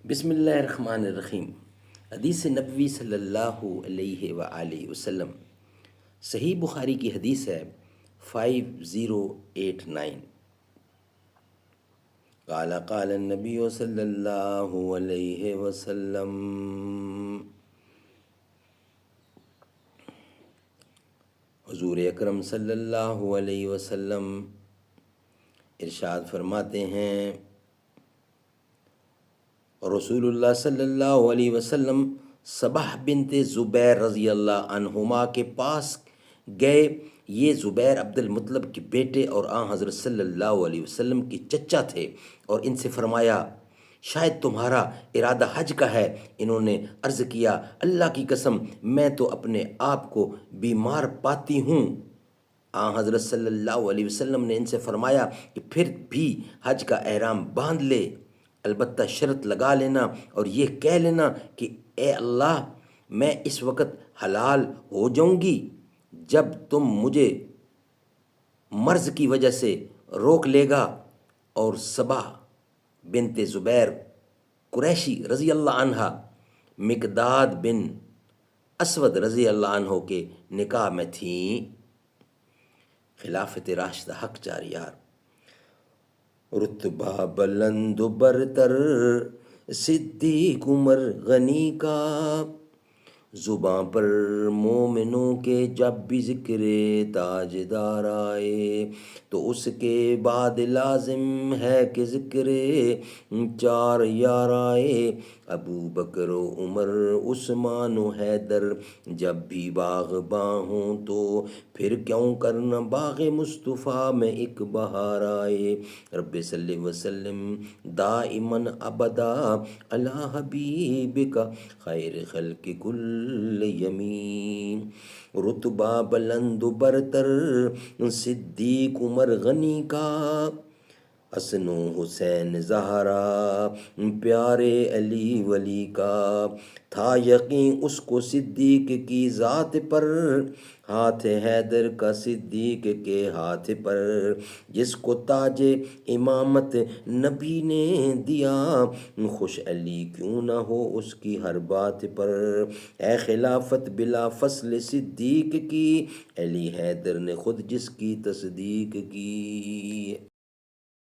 بسم اللہ الرحمن الرحیم۔ حدیث نبوی صلی اللہ علیہ وآلہ وسلم، صحیح بخاری کی حدیث ہے 5089۔ قال قال النبی صلی اللہ علیہ وسلم، حضور اکرم صلی اللہ علیہ وسلم ارشاد فرماتے ہیں، رسول اللہ صلی اللہ علیہ وسلم صبح بنت زبیر رضی اللہ عنہما کے پاس گئے۔ یہ زبیر عبد المطلب کے بیٹے اور آن حضرت صلی اللہ علیہ وسلم کے چچا تھے، اور ان سے فرمایا شاید تمہارا ارادہ حج کا ہے۔ انہوں نے عرض کیا اللہ کی قسم میں تو اپنے آپ کو بیمار پاتی ہوں۔ آن حضرت صلی اللہ علیہ وسلم نے ان سے فرمایا کہ پھر بھی حج کا احرام باندھ لے، البتہ شرط لگا لینا اور یہ کہہ لینا کہ اے اللہ میں اس وقت حلال ہو جاؤں گی جب تم مجھے مرض کی وجہ سے روک لے گا۔ اور صبا بنت زبیر قریشی رضی اللہ عنہ مقداد بن اسود رضی اللہ عنہ کے نکاح میں تھیں۔ خلافت راشدہ حق جاریار، رتبہ بلند و برتر صدیق عمر غنی کا، زباں پر مومنوں کے جب بھی ذکر تاجدار آئے تو اس کے بعد لازم ہے کہ ذکر چار یار آئے، ابو بکر و عمر عثمان و حیدر جب بھی باغباں ہوں تو پھر کیوں کرنا باغ مصطفیٰ میں ایک بہار آئے، رب صلی وسلم دائماً ابدا علی حبیبک خیر خلق کل یمین، رتبہ بلند و برتر صدیق عمر غنی کا، حسن و حسین زہرا پیارے علی ولی کا، تھا یقین اس کو صدیق کی ذات پر، ہاتھ حیدر کا صدیق کے ہاتھ پر، جس کو تاج امامت نبی نے دیا، خوش علی کیوں نہ ہو اس کی ہر بات پر، اے خلافت بلا فصل صدیق کی، علی حیدر نے خود جس کی تصدیق کی۔